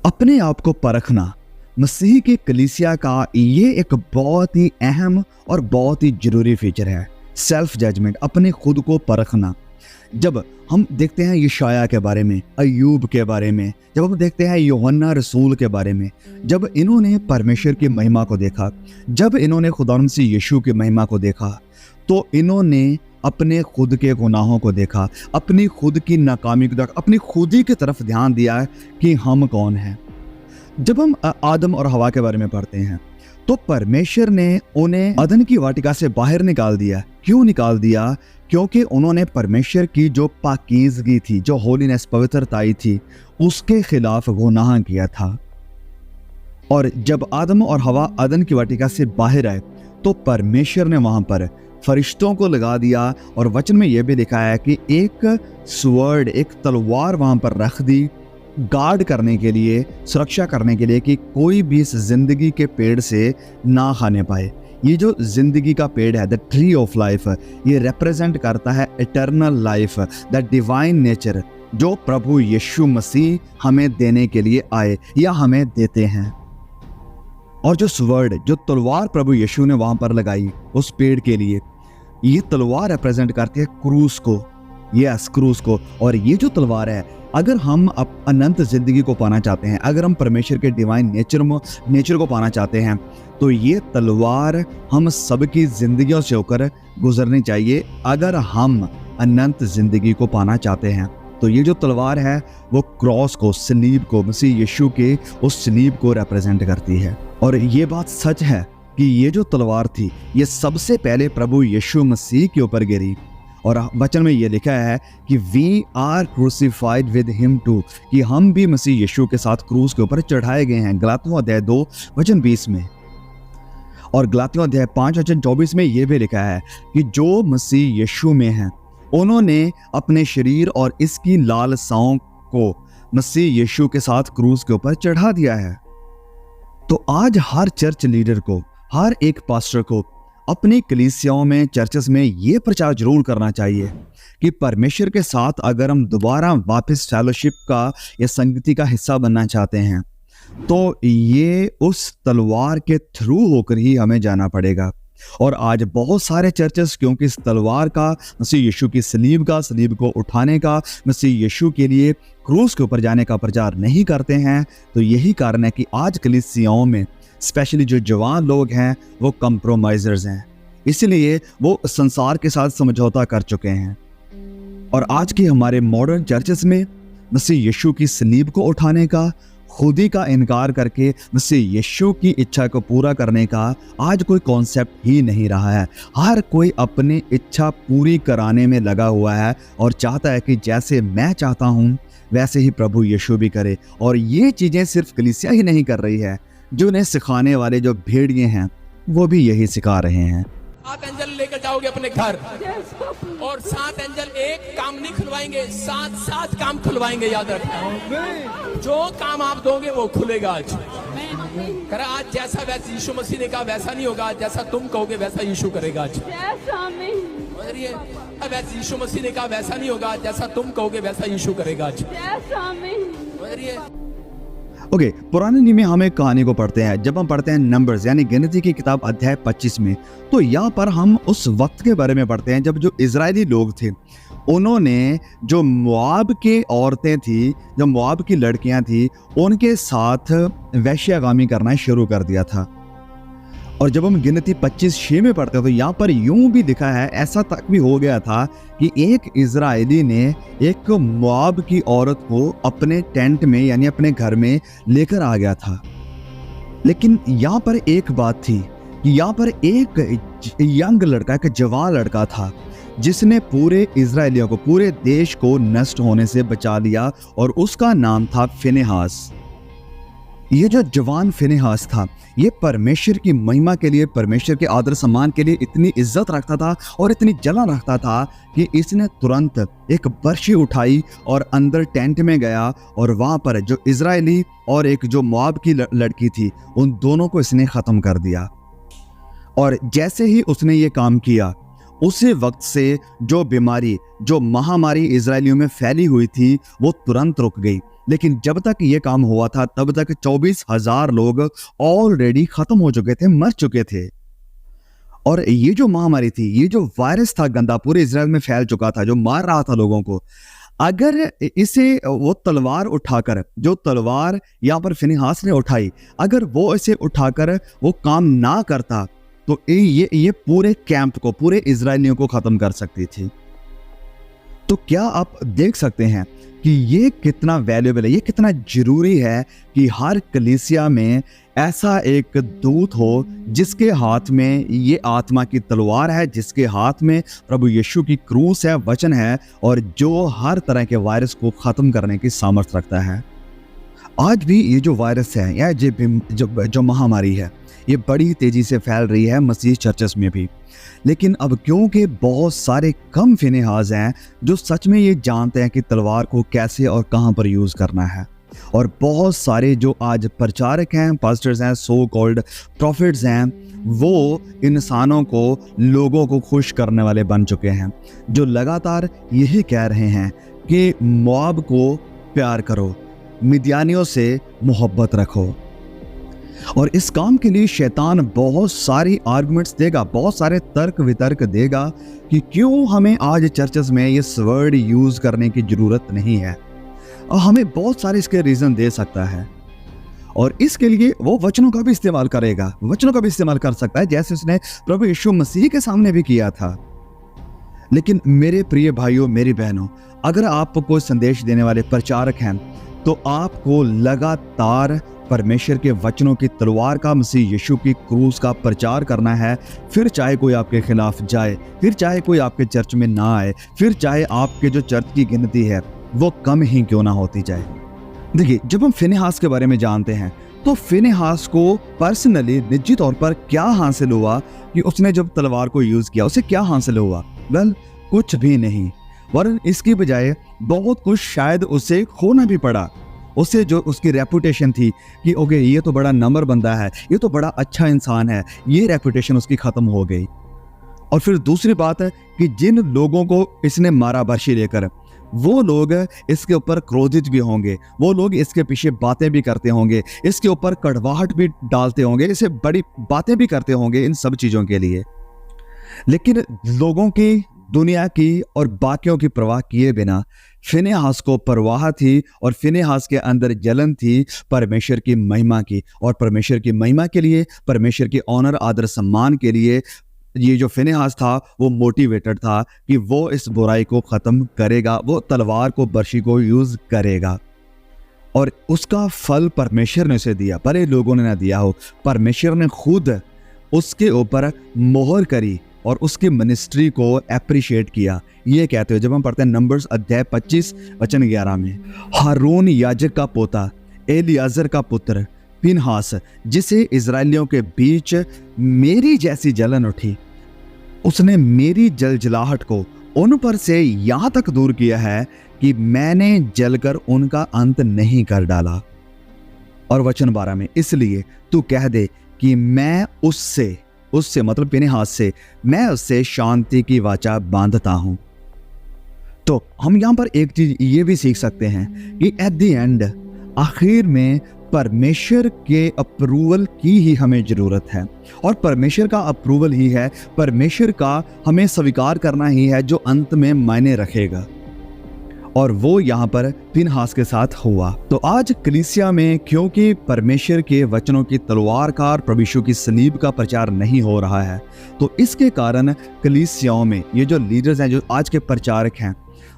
अपने आप को परखना मसीह की कलीसिया का ये एक बहुत ही अहम और बहुत ही जरूरी फीचर है। सेल्फ जजमेंट, अपने खुद को परखना। जब हम देखते हैं यशाया के बारे में, अय्यूब के बारे में, जब हम देखते हैं यूहन्ना रसूल के बारे में, जब इन्होंने परमेश्वर की महिमा को देखा, जब इन्होंने खुदावंद मसीह यीशु की महिमा को देखा, तो इन्होंने अपने खुद के गुनाहों को देखा, अपनी खुद की नाकामी को देखा, अपनी खुद ही की तरफ ध्यान दिया कि हम कौन हैं। जब हम आदम और हवा के बारे में पढ़ते हैं तो परमेश्वर ने उन्हें अदन की वाटिका से बाहर निकाल दिया। क्यों निकाल दिया? क्योंकि उन्होंने परमेश्वर की जो पाकीज़गी थी, जो होलीनेस, पवित्रताई थी, उसके खिलाफ गुनाह किया था। और जब आदम और हवा अदन की वाटिका से बाहर आए तो परमेश्वर ने वहां पर फरिश्तों को लगा दिया, और वचन में यह भी लिखा है कि एक स्वॉर्ड, एक तलवार वहां पर रख दी, गार्ड करने के लिए, सुरक्षा करने के लिए, कि कोई भी इस जिंदगी के पेड़ से ना खाने पाए। ये जो जिंदगी का पेड़ है, द ट्री ऑफ लाइफ, ये रिप्रेजेंट करता है eternal life, the divine nature, जो प्रभु यीशु मसीह हमें देने के लिए आए या हमें देते हैं। और जो स्वर्ड, जो तलवार प्रभु यीशु ने वहां पर लगाई उस पेड़ के लिए, ये तलवार रिप्रेजेंट करती है क्रूस को, यस, क्रूस को। और ये जो तलवार है, अगर हम अनंत जिंदगी को पाना चाहते हैं, अगर हम परमेश्वर के डिवाइन नेचर को पाना चाहते हैं, तो ये तलवार हम सबकी जिंदगियों से होकर गुजरनी चाहिए। अगर हम अनंत जिंदगी को पाना चाहते हैं तो ये जो तलवार है वो क्रॉस को, सलीब को, मसीह यीशु के उस सलीब को रिप्रेजेंट करती है। और ये बात सच है कि ये जो तलवार थी, ये सबसे पहले प्रभु यीशु मसीह के ऊपर गिरी। और वचन में ये लिखा है कि we are crucified with him too, कि हम भी मसीह यीशु के साथ क्रूस के ऊपर चढ़ाए गए हैं। गलातियों अध्याय 2 वचन 20 में, और गलातियों अध्याय 5 वचन 24 में ये भी लिखा है कि जो मसीह यीशु में हैं, उन्होंने अपने शरीर और इसकी लालसाओं को मसीह यीशु के साथ क्रूस के ऊपर चढ़ा दिया है। तो आज हर चर्च लीडर को, हर एक पास्टर को अपनी कलीसियाओं में, चर्चेस में ये प्रचार जरूर करना चाहिए कि परमेश्वर के साथ अगर हम दोबारा वापस फेलोशिप का या संगति का हिस्सा बनना चाहते हैं, तो ये उस तलवार के थ्रू होकर ही हमें जाना पड़ेगा। और आज बहुत सारे चर्चेस, क्योंकि इस तलवार का, मसीह यीशु की सलीब का, सलीब को उठाने का, मसीह यीशु के लिए क्रूस के ऊपर जाने का प्रचार नहीं करते हैं, तो यही कारण है कि आज कलीसियाओं में स्पेशली जो जवान लोग हैं वो कंप्रोमाइजर्स हैं, इसलिए वो संसार के साथ समझौता कर चुके हैं। और आज के हमारे मॉडर्न चर्चेस में मसीह यीशु की सलीब को उठाने का, खुदी का इनकार करके मसीह यीशु की इच्छा को पूरा करने का आज कोई कॉन्सेप्ट ही नहीं रहा है। हर कोई अपनी इच्छा पूरी कराने में लगा हुआ है और चाहता है कि जैसे मैं चाहता हूँ वैसे ही प्रभु यीशु भी करे। और ये चीज़ें सिर्फ कलीसिया ही नहीं कर रही है, जो उन्हें सिखाने वाले जो भेड़िए हैं वो भी यही सिखा रहे हैं। 7 एंजल लेकर जाओगे अपने घर, और 7 एंजल एक काम नहीं खुलवाएंगे, 7 काम खुलवाएंगे। याद रखना, जो काम आप दोगे वो खुलेगा। आज करा, आज जैसा वैसा यीशु मसीह ने कहा वैसा नहीं होगा, जैसा तुम कहोगे वैसा यीशु करेगा। आज वैसे यीशु मसीह ने कहा वैसा नहीं होगा, जैसा तुम कहोगे वैसा यीशु करेगा। आज ओके, पुराने नियम में हम एक कहानी को पढ़ते हैं। जब हम पढ़ते हैं नंबर्स यानी गिनती की किताब अध्याय 25 में, तो यहाँ पर हम उस वक्त के बारे में पढ़ते हैं जब जो इजरायली लोग थे, उन्होंने जो मोआब की औरतें थी, जो मोआब की लड़कियां थी, उनके साथ वैश्यागामी करना शुरू कर दिया था। और जब हम गिनती 25:6 में पढ़ते हैं तो यहाँ पर यूं भी लिखा है, ऐसा तक भी हो गया था कि एक इजरायली ने एक मोआब की औरत को अपने टेंट में यानी अपने घर में लेकर आ गया था। लेकिन यहाँ पर एक बात थी कि यहाँ पर एक यंग लड़का, एक जवान लड़का था जिसने पूरे इजरायलियों को, पूरे देश को नष्ट होने से बचा लिया, और उसका नाम था फिनेहास। ये जो जवान फिनेहास था, ये परमेश्वर की महिमा के लिए, परमेश्वर के आदर सम्मान के लिए इतनी इज्जत रखता था और इतनी जलन रखता था कि इसने तुरंत एक बर्छी उठाई और अंदर टेंट में गया, और वहाँ पर जो इजरायली और एक जो मोआब की लड़की थी, उन दोनों को इसने ख़त्म कर दिया। और जैसे ही उसने ये काम किया, उसी वक्त से जो बीमारी, जो महामारी इजरायलियों में फैली हुई थी, वो तुरंत रुक गई। लेकिन जब तक ये काम हुआ था तब तक 24,000 लोग ऑलरेडी खत्म हो चुके थे, मर चुके थे। और ये जो महामारी थी, ये जो वायरस था गंदा, पूरे इजराइल में फैल चुका था, जो मार रहा था लोगों को, अगर इसे वो तलवार उठाकर, जो तलवार यहाँ पर फिनिहास ने उठाई, अगर वो इसे उठाकर वो काम ना करता तो ये पूरे कैंप को, पूरे इजरायलियों को खत्म कर सकती थी। तो क्या आप देख सकते हैं कि ये कितना वैल्यूएबल है, ये कितना जरूरी है कि हर कलीसिया में ऐसा एक दूत हो जिसके हाथ में ये आत्मा की तलवार है, जिसके हाथ में प्रभु यीशु की क्रूस है, वचन है, और जो हर तरह के वायरस को खत्म करने की सामर्थ्य रखता है। आज भी ये जो वायरस है या जो महामारी है, ये बड़ी तेजी से फैल रही है मसीह चर्चेस में भी। लेकिन अब क्योंकि बहुत सारे कम फिनेहास हैं जो सच में ये जानते हैं कि तलवार को कैसे और कहां पर यूज करना है, और बहुत सारे जो आज प्रचारक हैं, पास्टर्स हैं, सो कॉल्ड प्रॉफिट्स हैं, वो इंसानों को, लोगों को खुश करने वाले बन चुके हैं, जो लगातार यही कह रहे हैं कि मोआब को प्यार करो, मिद्यानियों से मोहब्बत रखो। और इस काम के लिए शैतान बहुत सारी आर्गुमेंट्स देगा, बहुत सारे तर्क वितर्क देगा कि क्यों हमें आज चर्चेस में ये वर्ड यूज करने की जरूरत नहीं है, और हमें बहुत सारे इसके रीजन दे सकता है। और इसके लिए वो वचनों का भी इस्तेमाल करेगा, वचनों का भी इस्तेमाल कर सकता है, जैसे उसने प्रभु यीशु मसीह के सामने भी किया था। लेकिन मेरे प्रिय भाइयों, मेरी बहनों, अगर आप कोई संदेश देने वाले प्रचारक हैं तो आपको लगातार परमेश्वर के वचनों की तलवार का, मसीह यीशु की क्रूस का प्रचार करना है। फिर चाहे कोई आपके खिलाफ जाए, फिर चाहे कोई आपके चर्च में ना आए, फिर चाहे आपके जो चर्च की गिनती है वो कम ही क्यों ना होती जाए। देखिए, जब हम फिनेहास के बारे में जानते हैं तो फिनेहास को पर्सनली, निजी तौर पर क्या हासिल हुआ कि उसने जब तलवार को यूज किया, उसे क्या हासिल हुआ? वेल, कुछ भी नहीं, वरन इसकी बजाय बहुत कुछ शायद उसे खोना भी पड़ा। उससे जो उसकी रेपुटेशन थी कि ओके, ये तो बड़ा नंबर बंदा है, ये तो बड़ा अच्छा इंसान है, ये रेपुटेशन उसकी खत्म हो गई। और फिर दूसरी बात है कि जिन लोगों को इसने मारा बर्शी लेकर, वो लोग इसके ऊपर क्रोधित भी होंगे, वो लोग इसके पीछे बातें भी करते होंगे, इसके ऊपर कड़वाहट भी डालते होंगे, इसे बड़ी बातें भी करते होंगे इन सब चीज़ों के लिए। लेकिन लोगों की, दुनिया की और बाकियों की परवाह किए बिना फिनेहास को परवाह थी, और फिनेहास के अंदर जलन थी परमेश्वर की महिमा की। और परमेश्वर की महिमा के लिए, परमेश्वर की ऑनर, आदर, सम्मान के लिए ये जो फिनेहास था वो मोटिवेटेड था कि वो इस बुराई को ख़त्म करेगा, वो तलवार को, बर्शी को यूज़ करेगा। और उसका फल परमेश्वर ने उसे दिया, भले लोगों ने ना दिया हो, परमेश्वर ने खुद उसके ऊपर मोहर करी और उसकी मिनिस्ट्री को अप्रिशिएट किया। ये कहते हुए, जब हम पढ़ते हैं नंबर्स अध्याय 25 वचन 11 में, हारून याजक का पोता, एलियाजर का पुत्र फिनहास, जिसे इजरायलियों के बीच मेरी जैसी जलन उठी, उसने मेरी जलजलाहट को उन पर से यहाँ तक दूर किया है कि मैंने जलकर उनका अंत नहीं कर डाला। और वचन 12 में, इसलिए तू कह दे कि मैं उससे मतलब फिनेहास से, मैं उससे शांति की वाचा बांधता हूं। तो हम यहां पर एक चीज ये भी सीख सकते हैं कि एट द एंड, आखिर में परमेश्वर के अप्रूवल की ही हमें जरूरत है, और परमेश्वर का अप्रूवल ही है, परमेश्वर का हमें स्वीकार करना ही है जो अंत में मायने रखेगा। और वो यहाँ पर फिनहास के साथ हुआ। तो आज कलीसिया में क्योंकि परमेश्वर के वचनों की तलवार का और प्रभु यीशु की सलीब का प्रचार नहीं हो रहा है, तो इसके कारण कलीसियाओं में ये जो लीडर्स हैं, जो आज के प्रचारक हैं,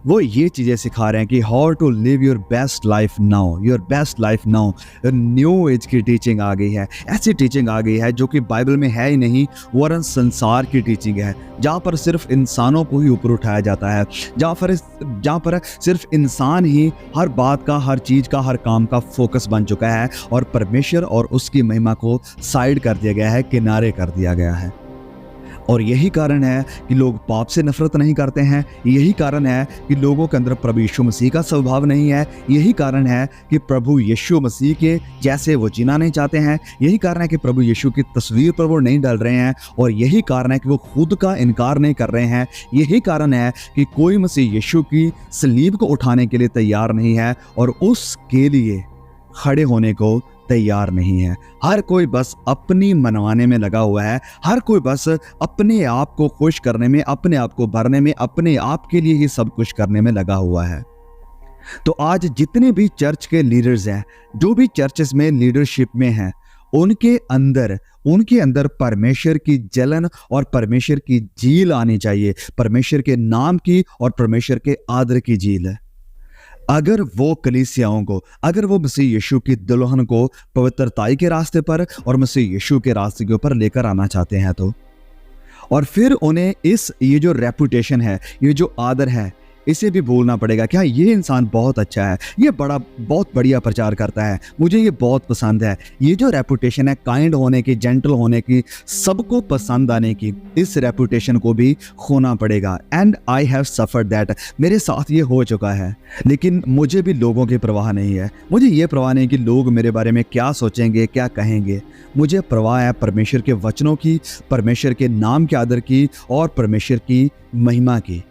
वो ये चीज़ें सिखा रहे हैं कि how to live your best life now, your best life now. New age की टीचिंग आ गई है, ऐसी टीचिंग आ गई है जो कि बाइबल में है ही नहीं, वरन संसार की टीचिंग है, जहाँ पर सिर्फ इंसानों को ही ऊपर उठाया जाता है, जहाँ पर सिर्फ इंसान ही हर बात का, हर चीज़ का, हर काम का फोकस बन चुका है, और परमेश्वर और उसकी महिमा को साइड कर दिया गया है, किनारे कर दिया गया है। और यही कारण है कि लोग पाप से नफरत नहीं करते हैं। यही कारण है कि लोगों के अंदर प्रभु यीशु मसीह का स्वभाव नहीं है। यही कारण है कि प्रभु यीशु मसीह के जैसे वो जीना नहीं चाहते हैं। यही कारण है कि प्रभु यीशु की तस्वीर पर वो नहीं डल रहे हैं। और यही कारण है कि वो खुद का इनकार नहीं कर रहे हैं। यही कारण है कि कोई मसीह यीशु की सलीब को उठाने के लिए तैयार नहीं है और उसके लिए खड़े होने को तैयार नहीं है। हर कोई बस अपनी मनवाने में लगा हुआ है। हर कोई बस अपने आप को खुश करने में, अपने आप को भरने में, अपने आप के लिए ही सब कुछ करने में लगा हुआ है। तो आज जितने भी चर्च के लीडर्स हैं, जो भी चर्चेस में लीडरशिप में हैं, उनके अंदर परमेश्वर की जलन और परमेश्वर की झील आनी चाहिए। परमेश्वर के नाम की और परमेश्वर के आदर की झील है। अगर वो कलीसियाओं को, अगर वो मसीह यीशु की दुल्हन को पवित्रताई के रास्ते पर और मसीह यीशु के रास्ते के ऊपर लेकर आना चाहते हैं तो, और फिर उन्हें ये जो रेपुटेशन है, ये जो आदर है, इसे भी बोलना पड़ेगा कि हाँ, ये इंसान बहुत अच्छा है, ये बहुत बढ़िया प्रचार करता है, मुझे ये बहुत पसंद है। ये जो रेपुटेशन है काइंड होने की, जेंटल होने की, सबको पसंद आने की, इस रेपुटेशन को भी खोना पड़ेगा। And I have suffered that, मेरे साथ ये हो चुका है। लेकिन मुझे भी लोगों की परवाह नहीं है। मुझे ये परवाह नहीं कि लोग मेरे बारे में क्या सोचेंगे, क्या कहेंगे। मुझे परवाह है परमेश्वर के वचनों की, परमेश्वर के नाम के आदर की और परमेश्वर की महिमा की।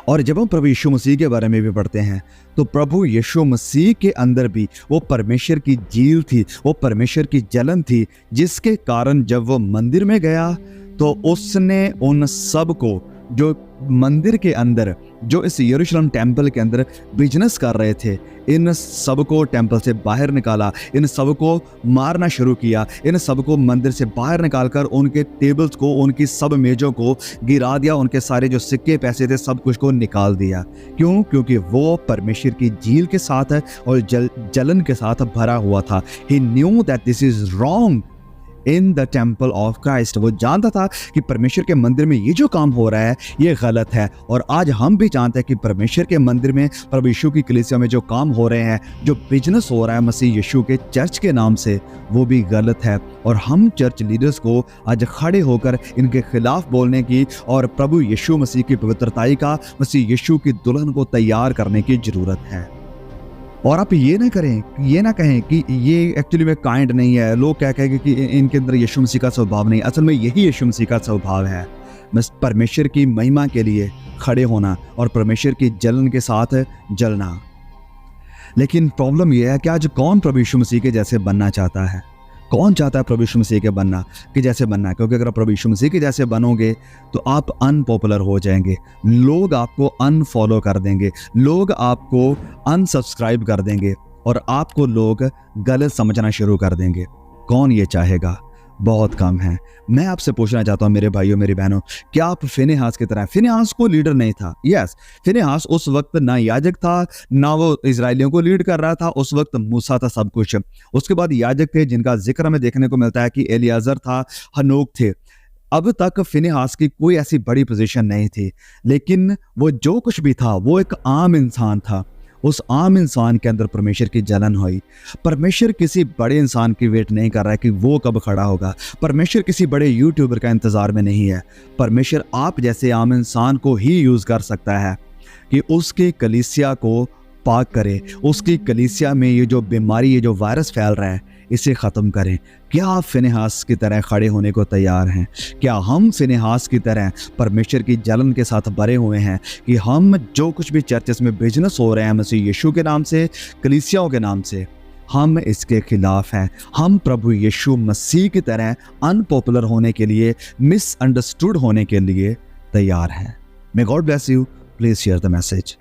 और जब हम प्रभु यीशु मसीह के बारे में भी पढ़ते हैं तो प्रभु यीशु मसीह के अंदर भी वो परमेश्वर की झील थी, वो परमेश्वर की जलन थी, जिसके कारण जब वो मंदिर में गया तो उसने उन सब को जो मंदिर के अंदर, जो इस यरूशलेम टेम्पल के अंदर बिजनेस कर रहे थे, इन सब को टेम्पल से बाहर निकाला, इन सब को मारना शुरू किया, इन सब को मंदिर से बाहर निकालकर उनके टेबल्स को, उनकी सब मेजों को गिरा दिया, उनके सारे जो सिक्के पैसे थे सब कुछ को निकाल दिया। क्यों? क्योंकि वो परमेश्वर की झील के साथ और जलन के साथ भरा हुआ था। He knew that this is wrong in the temple of Christ. वो जानता था कि परमेश्वर के मंदिर में ये जो काम हो रहा है ये गलत है। और आज हम भी जानते हैं कि परमेश्वर के मंदिर में, प्रभु यीशु की कलीसिया में जो काम हो रहे हैं, जो बिजनेस हो रहा है मसीह यीशु के चर्च के नाम से, वो भी गलत है। और हम चर्च लीडर्स को आज खड़े होकर इनके खिलाफ बोलने की और प्रभु यीशु मसीह की पवित्रताई का, मसीह यीशु की दुल्हन को तैयार करने की जरूरत है। और आप ये ना कहें कि ये एक्चुअली में काइंड नहीं है, लोग क्या कहेंगे कि इनके अंदर यीशु मसीह का स्वभाव नहीं। असल में यही यीशु मसीह का स्वभाव है, बस परमेश्वर की महिमा के लिए खड़े होना और परमेश्वर की जलन के साथ जलना। लेकिन प्रॉब्लम यह है कि आज कौन प्रभु यीशु मसीह के जैसे बनना चाहता है? कौन चाहता है प्रभु यीशु मसीह के जैसे बनना? क्योंकि अगर आप प्रभु यीशु मसीह के जैसे बनोगे तो आप अनपॉपुलर हो जाएंगे, लोग आपको अनफॉलो कर देंगे, लोग आपको अनसब्सक्राइब कर देंगे और आपको लोग गलत समझना शुरू कर देंगे। कौन ये चाहेगा? बहुत कम है। मैं आपसे पूछना चाहता हूँ मेरे भाइयों, मेरी बहनों, क्या आप फिनेहास की तरह? फिनेहास को लीडर नहीं था। यस, फिनेहास उस वक्त ना याजक था, ना वो इजरायलियों को लीड कर रहा था। उस वक्त मूसा था सब कुछ। उसके बाद याजक थे जिनका जिक्र हमें देखने को मिलता है कि एलियाजर था, हनोक थे। अब तक फिनेहास की कोई ऐसी बड़ी पोजीशन नहीं थी, लेकिन वो जो कुछ भी था वो एक आम इंसान था। उस आम इंसान के अंदर परमेश्वर की जलन हुई। परमेश्वर किसी बड़े इंसान की वेट नहीं कर रहा है कि वो कब खड़ा होगा। परमेश्वर किसी बड़े यूट्यूबर का इंतजार में नहीं है। परमेश्वर आप जैसे आम इंसान को ही यूज कर सकता है कि उसकी कलीसिया को पाक करे, उसकी कलीसिया में ये जो बीमारी, ये जो वायरस फैल रहा है, इसे ख़त्म करें। क्या आप फिनेहास की तरह खड़े होने को तैयार हैं? क्या हम फिनेहास की तरह परमेश्वर की जलन के साथ भरे हुए हैं कि हम जो कुछ भी चर्चेस में बिजनेस हो रहे हैं मसीह यीशु के नाम से, कलीसियाओं के नाम से, हम इसके खिलाफ हैं? हम प्रभु यीशु मसीह की तरह अनपॉपुलर होने के लिए, मिसअंडरस्टूड होने के लिए तैयार हैं? May God bless you. Please share the message.